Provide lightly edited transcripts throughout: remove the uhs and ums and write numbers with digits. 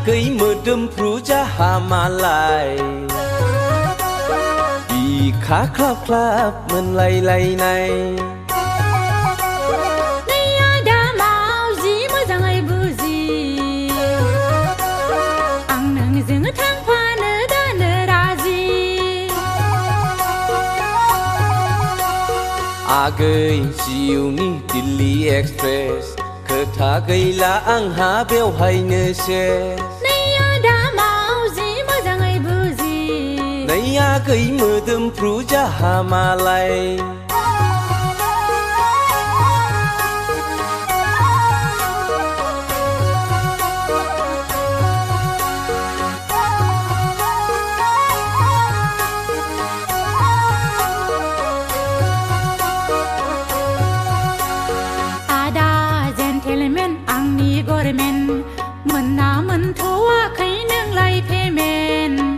Cây mơ đâm pru cha hà mà lại vì khá khắp khắp mình lay này này đã mau gì mới ra ngày bữa gì ăn nâng dừng thang pha nỡ đã nỡ ra gì gơi chiều ni Delhi Express khờ thả gây lá ăn há béo hay nơ xe naya cây mơ đâm pru cha hà mà lại ada gentleman ang ni gormen mena men thua khai nang lai phe men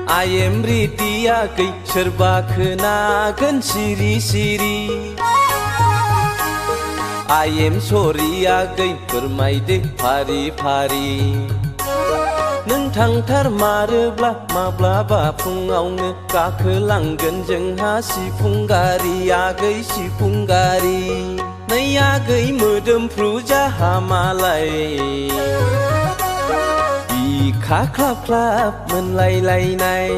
I am ready kai serba kenakan siri-siri I am sorry kai permaide pari-pari Neng thangtar marebla mabla ba phungawno gakolanggोन जोंहा सिफुंगारि आगै सिफुंगारि नै आगै मोदोमफ्रु जाहा मालाय बिखा ख्लाब ख्लाब मोनलायलायनाय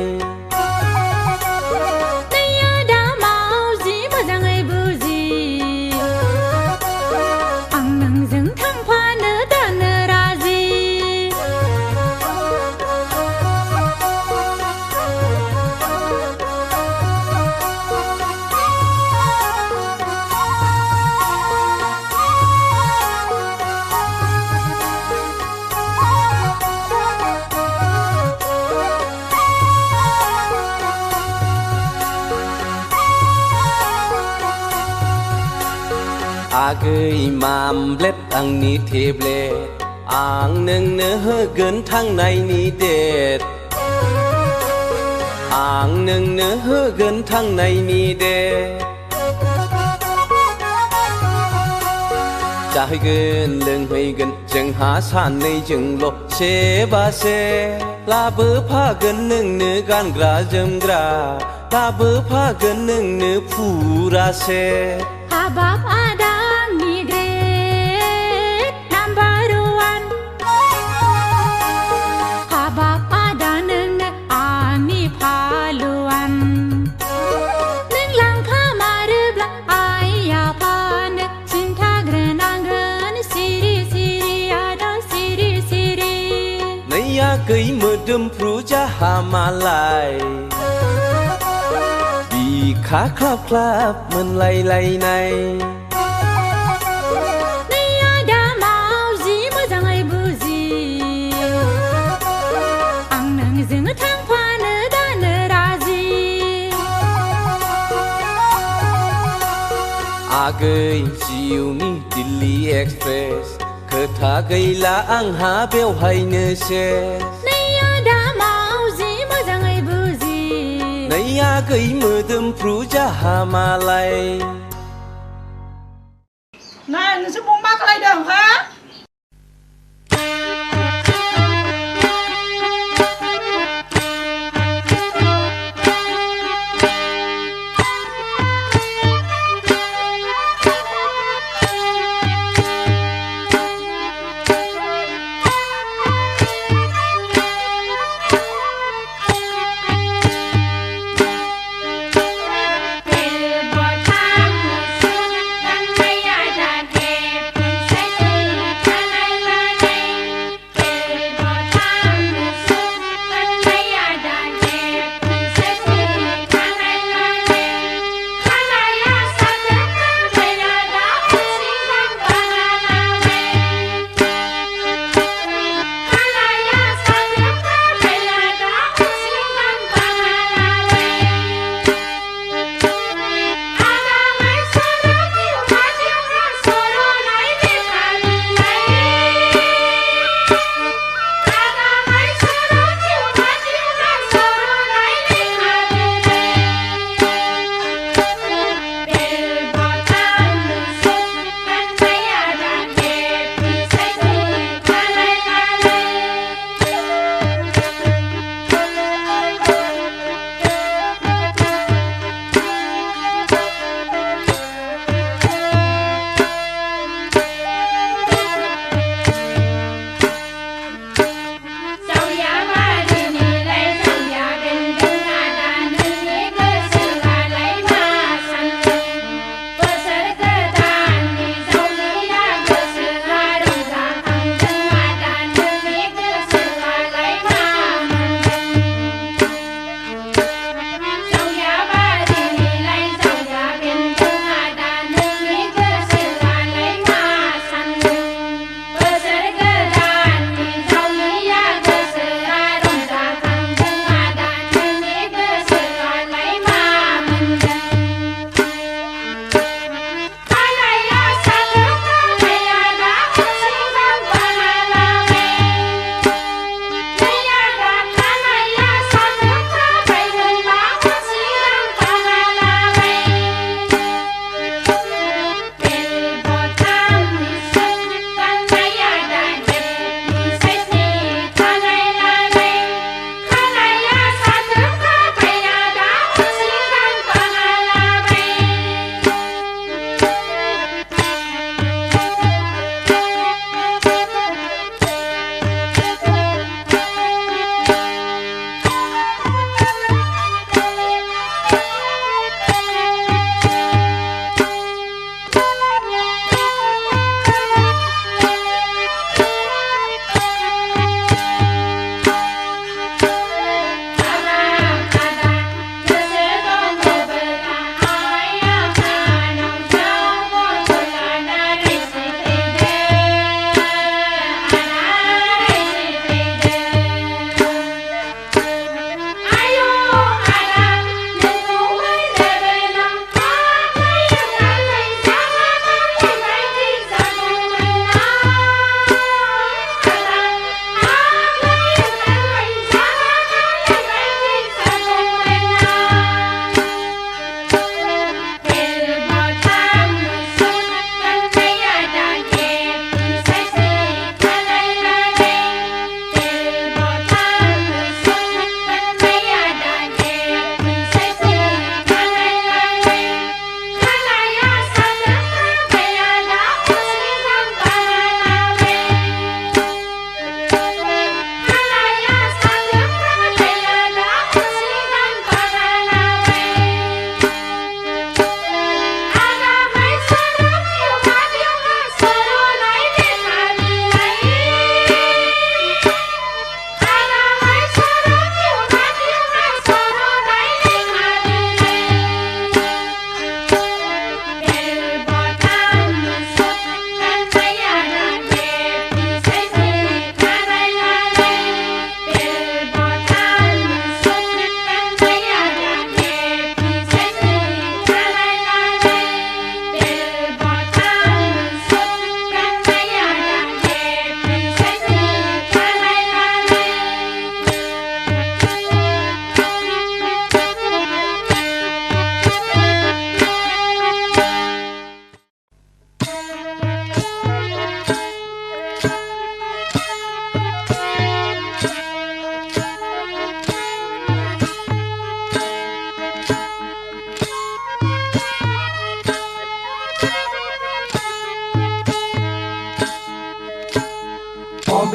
आगै मामब्लेट आंनि टेब्लेट आं नोंनो होगोन थांनायनि डेट आं नोंनो होगोन थांनायनि डेट जाहैगोन लोंहैगोन जोंहा सानैजोंल' सेबासे लाबोफागोन नोंनो गानग्रा जोमग्रा लाबोफागोन नोंनो फुरासे हाबाब आदा Ada หามาลายปีขาคลับคลับเหมือนไหลในआगै जिउनि दिल्ली एक्सप्रेस खोथा गैला आंहा बेवहायनो सेस नै आगै मोदोमफ्रु जाहा मालाय Này, नोंसोर बुं मा खालायदों हा?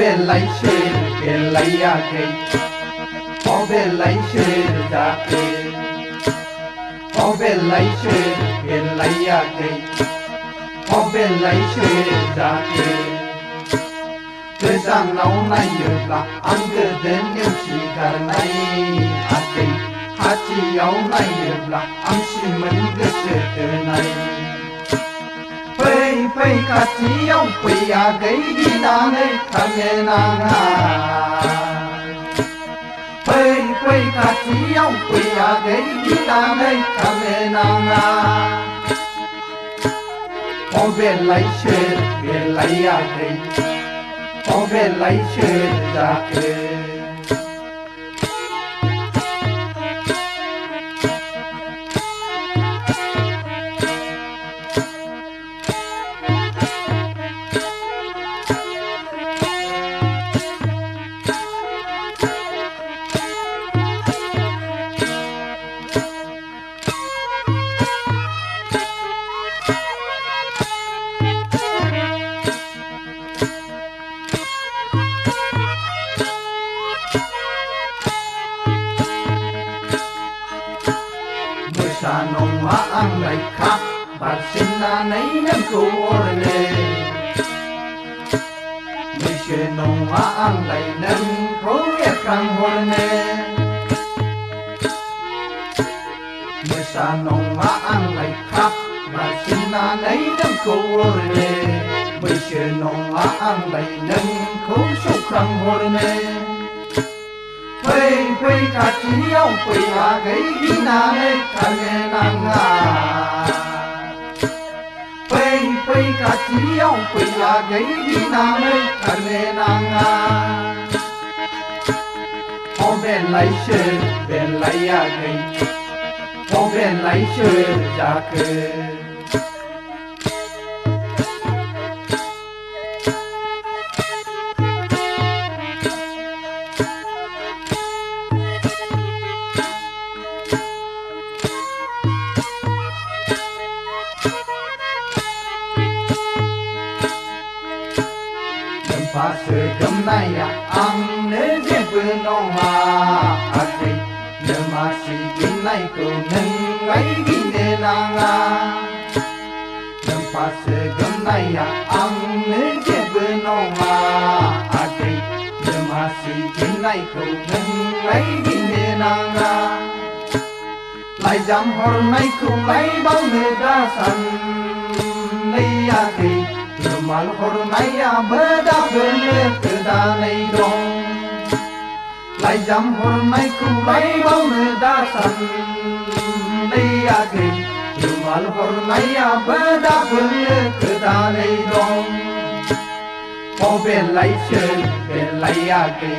बेलायसै जाखो बेलायसै जाखो गोजानाव नायोब्ला आं गोदो नेवसिगारनाय आदै खाथियाव नायोब्ला आं सिमोन गोसो थोनाय फै खाथियाव फै आगै गिनानै खारनो नाङा फै खाथियाव फै आगै गिनानै खारनो नाङा बेलायसै आगै बेलायसै जाखो नङा आंलाय खा बारसिननानै नोंखौ अरनो बैसो नङा आंलाय नोंखौ एरखांहरनो मोसा नङा आंलाय खा बारसिननानै नोंखौ अरनो बैसो नङा आंलाय नोंखौ सौख्रांहरनो फै खाथियाव फै आगै गिनानै खारनो नाङा फै खाथियाव फै आगै गिनानै खारनो नाङा बेलायसै आगै बेलायसै जाखो फासो गोमनाया आंनो जेबो नङा आगै दमासि गिनायखौ नोंलाय गिनो नाङा फासो गोमनाया आंनो जेबो नङा आगै दमासि गिनायखौ नोंलाय गिनो नाङा लाइजाम हरनायखौलाय बावनो दासान्दै आगै रुमाल हरनायाबो दाबोनो गोदानै दं लाइजाम हरनायखौलाय बावनो दासान्दै आगै रुमाल हरनायाबो दाबोनो गोदानै दं बेलायसै आगै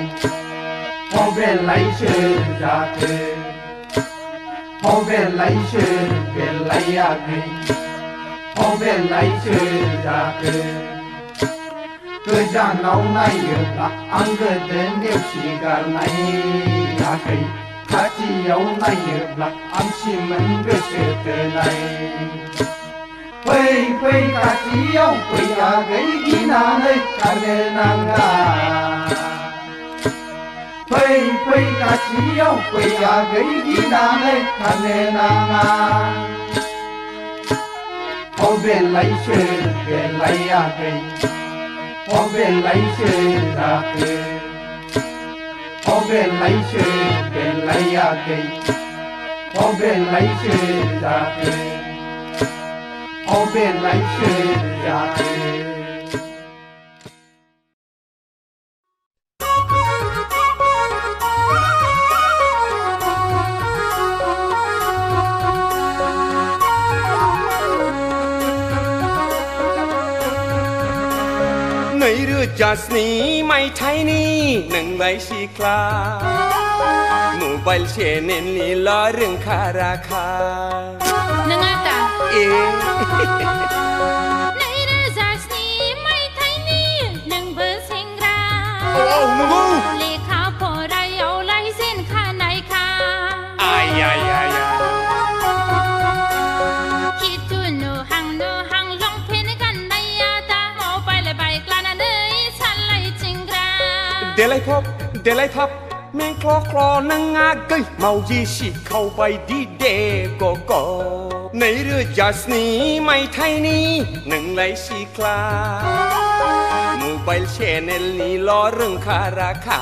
बेलायसै जाखो बेलायसै आगै बेलायसै जाखो गोजानाव नायोब्ला आं गोदो नेवसिगारनाय आगै खाथियाव नायोब्ला आं सिमोन गोसो थोनाय फै खाथियाव फै आगै गिनानै खारनो नाङा फै खाथियाव फै आगै गिनानै खारनो नाङा बेलायसै आगै बेलायसै जाखो बेलायसै आगै बेलायसै जाखो बेलायसै जाखो नैरोजास्नि मायथाइनि नोंलाय सिख्ला मबाइल चेनेलनिल' रोंखा राखा नोङा दा नैरोजास्नि मायथाइनि नोंबो सेंग्रा नंगौ लेखा फरायावलाय जेनखानायखा खिथु नुहां नुहां लंपेन्ट गाननाया दा मबाइल बाइक लानानै सालायथिंग्रा ไลพบเดลัยพับแมงคลอคลอนังงาเกยเมายีสิเข้าไปดีเดก็ในเรือจัสนี้ไม่ไทยนี้หนึ่งไหลสีคลามูไบล์แชนเนลนี้ล้อเรื่องคาราคา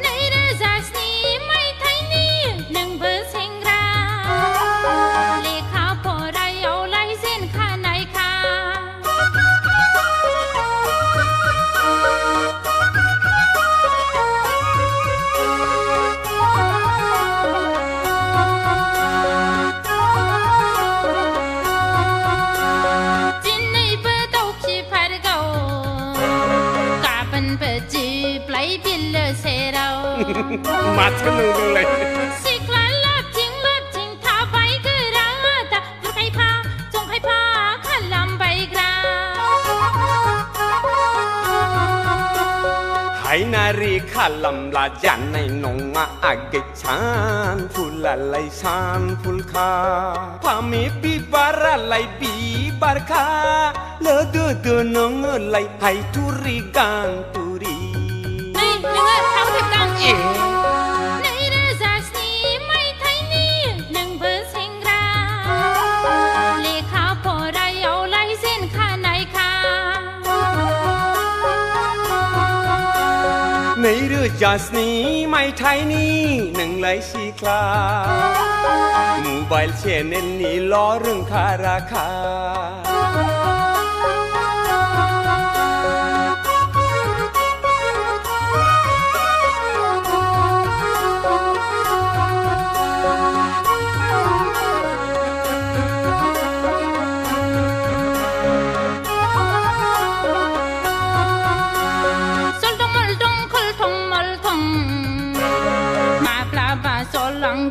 ในเรือจัสนี้ไม่ไทยนี้หนึ่งเบอร์เซงราเลขาพอไรเอาไล่เส้นข้าในค่ะมาทะลึ่งเลยสิคลาลับจริงถ้าไปก็รักแต่ลูกให้พาจงให้พาขันลำไปกราให้นารีขันลำลาจันในนงอาอากชานพุลละไลชานพุลคาพามีปีบาระไลปีบาร์คาเลอดูนงไลให้ทุริกันตุรีนี่เนื้อเขาเทียบกันในเรือจัสนี้ไม่ไทยนี้หนึ่งเบอร์เซงราเลขาพอไรเอาไล่เส้นข้าในค่ะในเรือจัสนี้ไม่ไทยนี้หนึ่งไหลสีคลามูไบล์แชนเนลนี้ล้อเรื่องคาราคา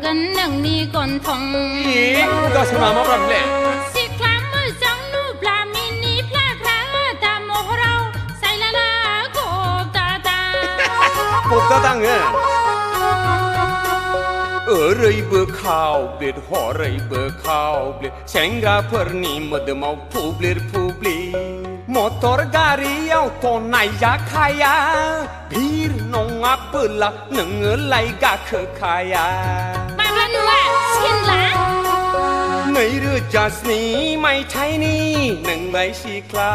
กันหนึ่งนี้ก่อนทงก็สมามาแบบเล่สิคลามมือจังนูปลามินีพลาคราตามโมเราใส่ละนะกบตาตั้งเลยเบอร์ข้าวเบลหอเลยเบอร์ข้าวเบลเชงกาเพอร์นีมัดมาพูบลีมอเตอร์การีเอาตอนไหนอยากขายบีร์นงอัปละหนึ่งไหลกาเคขายมาละนัวสกินละในเรือจัสนี้ไม่ไทยนี้หนึ่งไหลสีคลา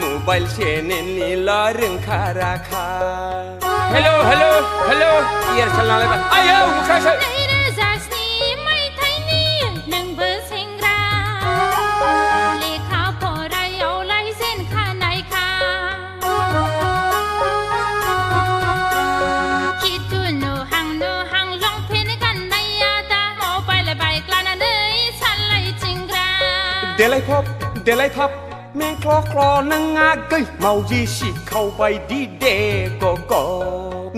มูไบล์เชนเนลนี้ล้อเรื่องคาราคาHelloเอียร์ฉันอะไรบ้างอ้าวมุขชัยในเรือจัสนี้ไม่ไทยนี้หนึ่งเบอร์เซงราเลขาพอไรเอาไล่เส้นข้าในค่ะคิดดูหนูหังลองเพลงกันในยาตาโมไปเลยไปกลานาเนยฉันไล่จริงราเดลัยพับแมงคลอคลอนังงาเกยเมายีสิเข้าไปดีเดก็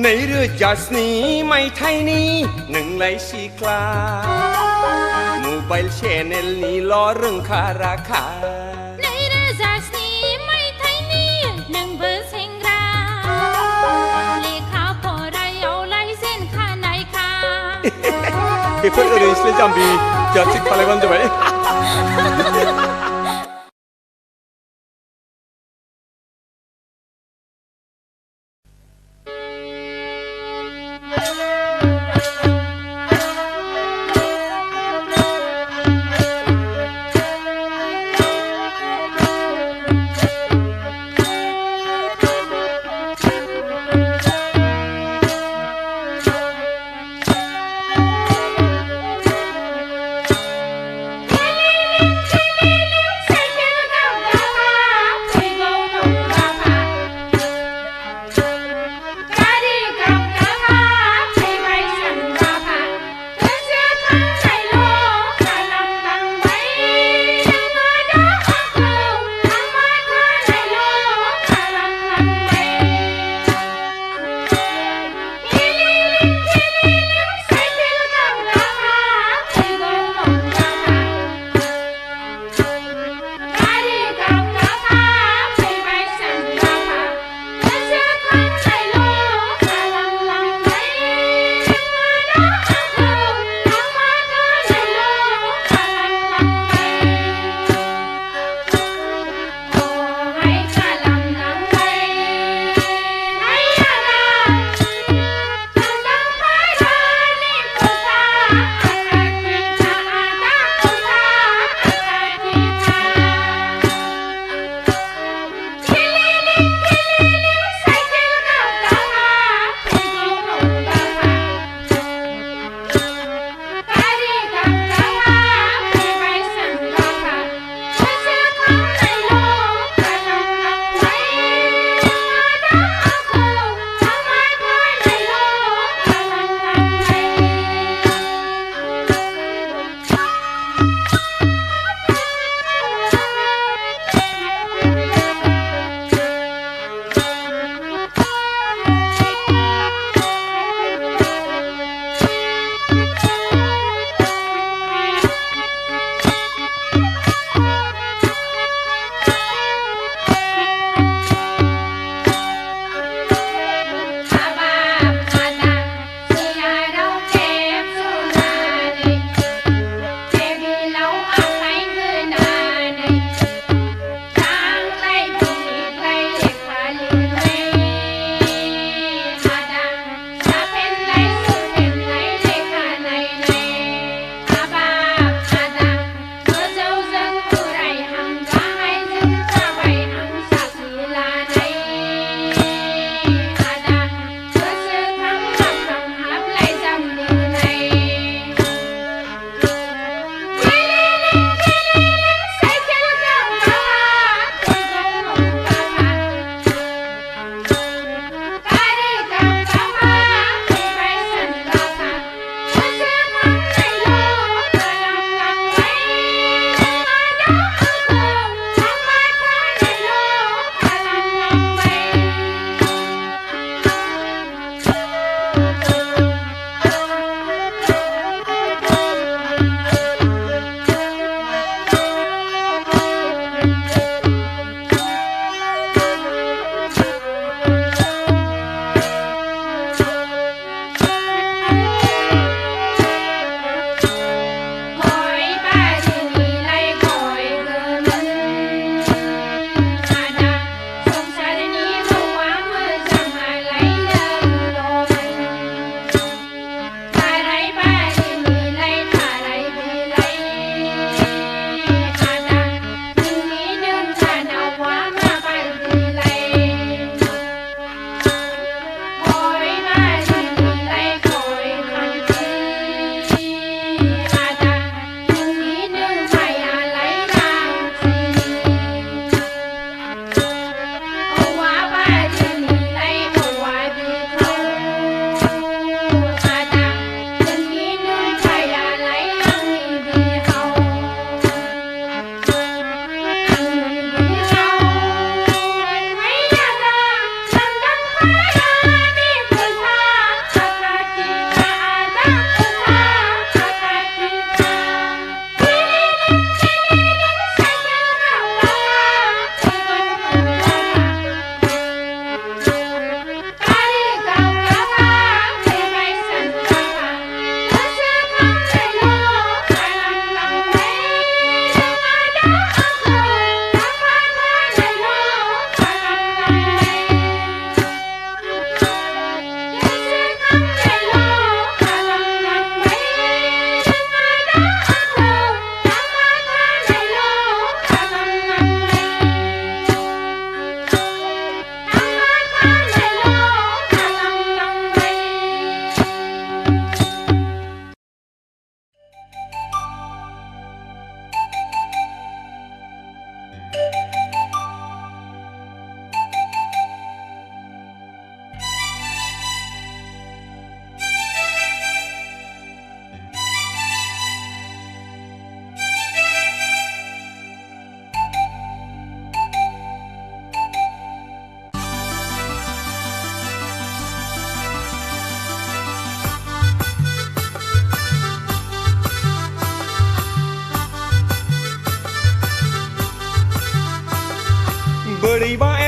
ในเรือจัสนี้ไม่ไทยนี้หนึ่งไหลสีคลามูไบล์แชนเนลนี้ล้อเรื่องคาราคาในเรือจัสนี้ไม่ไทยนี้หนึ่งเบอร์เซงราเลขาพอไรเอาไล่เส้นข้าในค่ะเพื่อนเอริสเลจัมบีจัดสิพาเลวันจะไหม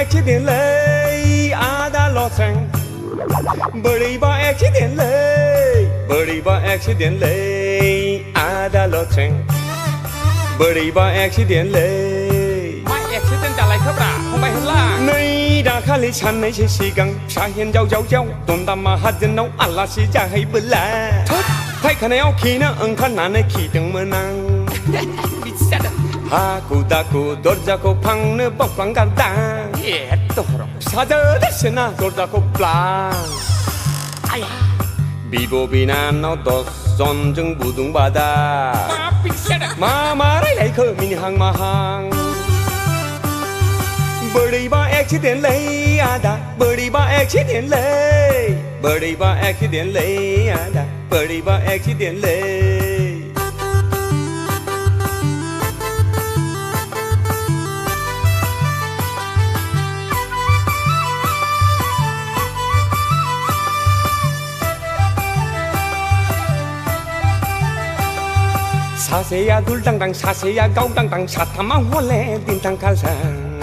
accidentally ada losing Beriba accidentally ada losing Beriba accidentally ไม่เอ็กซิเดนต์อะไรครับล่ะคงไปเห็นล่ะ ในดาคาลิฉันในเชสีกังชาเห็นเจ้าตนตามมาหัดจะน้องอัลลาสิจะให้เบลาไทยคะแนนเอาขี้นะขนาดในขี้ตึงเมื่อนัง บิดเสร็จ Hakudaku dorjaku pang ne bapang kadang เอ็ดตัวหรอก Sada desena dorjaku plang ไอ้ยา Bibo binano dos zonjeng budung bada มาบิดเสร็จ Mama rai lai ke min hang mahang Beriba accidentally ada Beriba accidentally ada Beriba accidentally 사세야 둘당당 사세야 가우당당 사타마 원래 딘탕칼상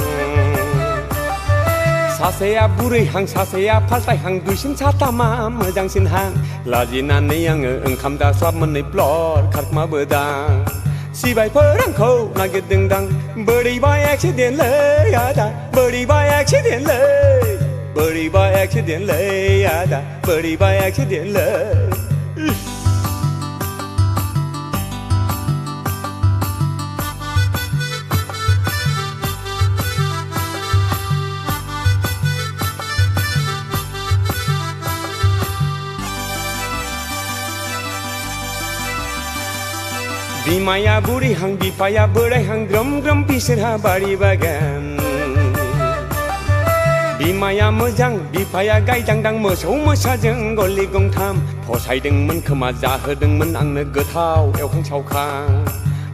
사세야 부르이항 사세야 팔다이항 두신 사타마 머장신항 라지난 내양의 응감다 쏴먼의 플롯 카르마 버당 시바이 퍼랑코 나게 등당 버리바 액시덴레 야다 버리바 액시덴레 버리바 액시덴레 야다 버리바 액시덴레 Bimaya buri hang bipaya berai hang gram pisirha bari bagan Bimaya mojang bipaya gai dangdang moso mosajeng goli gongtham Posaidengmon khoma jahodengmon angno gothau eukang saukang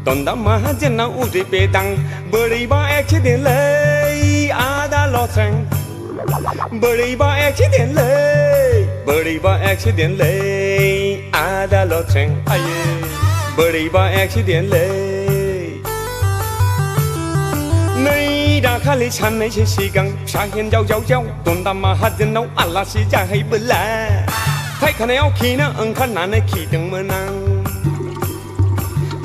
Donda mahajena udri bedang Beriba accidentally ada loseng Beriba accidentally ada loseng Aye Beriba accidentally ในดาคาลิฉันในเชสีกังชาเห็นเจ้าตนตามมาหัดจะน้องอัลลาสิจะให้เบลาไทยคะแนนเอาขี้นะขนาดในขี้ตึงเมื่อนัง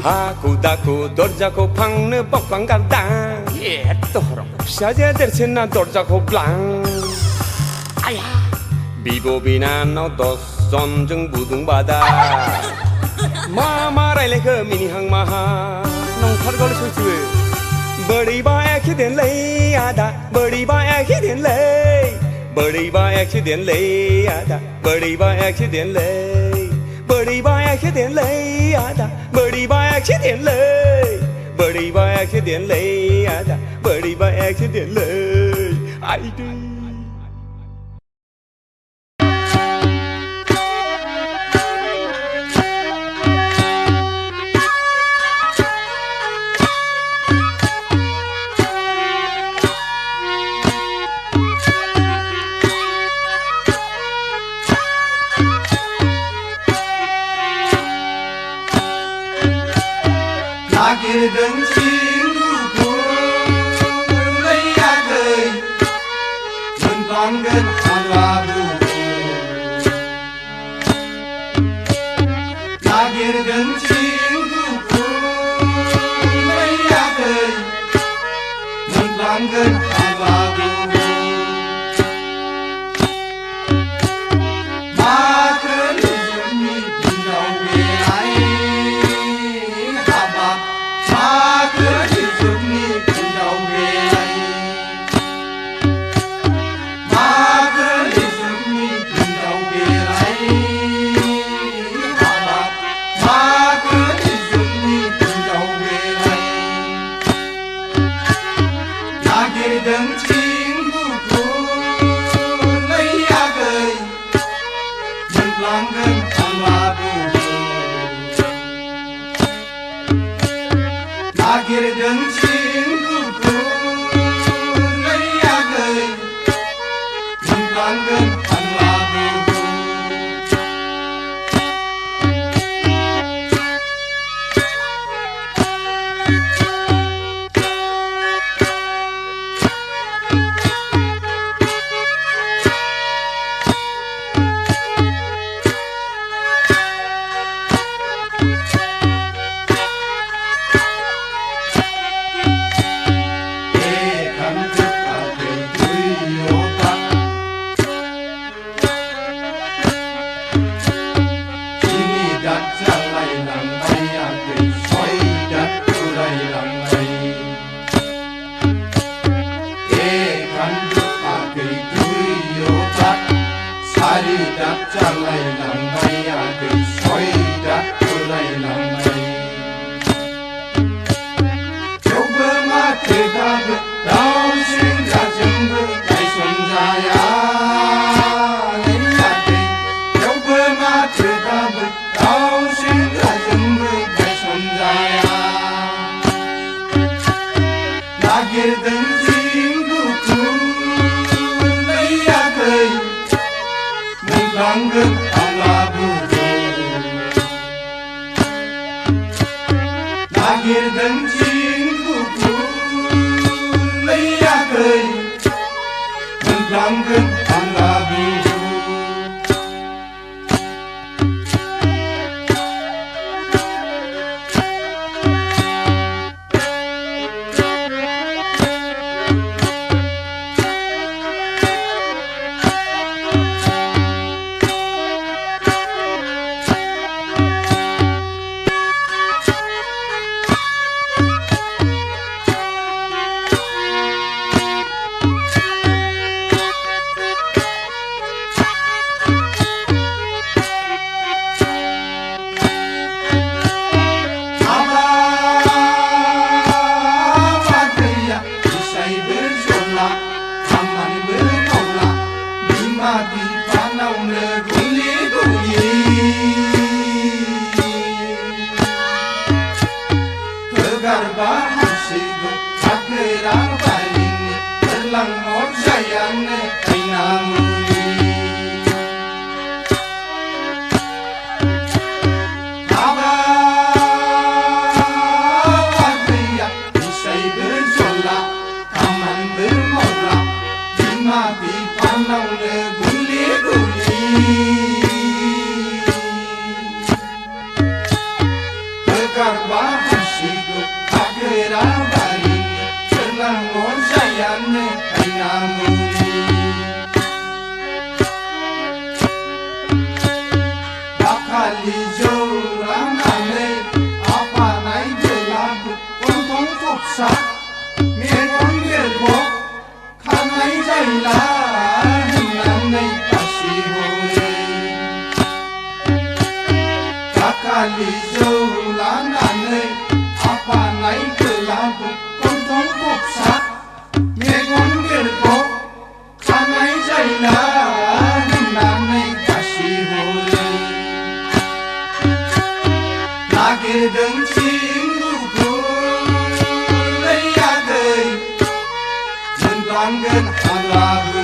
ฮากูดากูดอร์จากูพังเนื้อปักปังกันดัง เอ็ดตัวหรอก ซาเจเดอร์เซน่าดอร์จากูปลัง ไอ้ยา บีโบบีนาโนดอสซอนจึงบูดุงบาดามาไรเลยคือมินิหังมาฮาน้องพัดก็เลยช่วย Beriba accidentally ada Beriba accidentally Beriba accidentally ada Beriba accidentally Beriba accidentally ada Beriba accidentally Beriba accidentally ada Beriba accidentally I do Kia đứng chiến của lấy ra cười mình con đến hoàn là bù là kia đứng chiến của lấy ra cười mình con đến hoàn là bù mà cơn giận như tình đầu về lại Mark जालायलांबायाखै सयदा उरायलांबाय एखान्दुआखै दुइय'दा सारिदा जालायलांबायाखै सयदा उरायलांबाय थेवबो माथो दाबो दाउ सेंग्राजोंबो गायसनजाया थेवबो माथो दाबो दाउ सेंग्राजोंबो गायसनजाया नागिरदों जिंगुखौ लैयाखै मोनलांगोन आंलाबो नागिरदों जिंगुखौ लैयाखै मोनलांगोन आंलाबो Garba hasigo akera balini terlang mor sayane ainamuli Aba wadiya isai berjola taman bermola lima di panau le guli-guli Garba hasigo akera balini terlang mor sayane ainamuli Bakali joranane apa nai jelabu kontong kopsa megon gerbo kanai jaila hinanai pasihore Bakali joranane apa nai jelabu kontong kopsa megon gerbo kanai jaila hinanai pasihore Nagirdों जिंगुखौ लैयाखै मोनलांगोन आंलाबो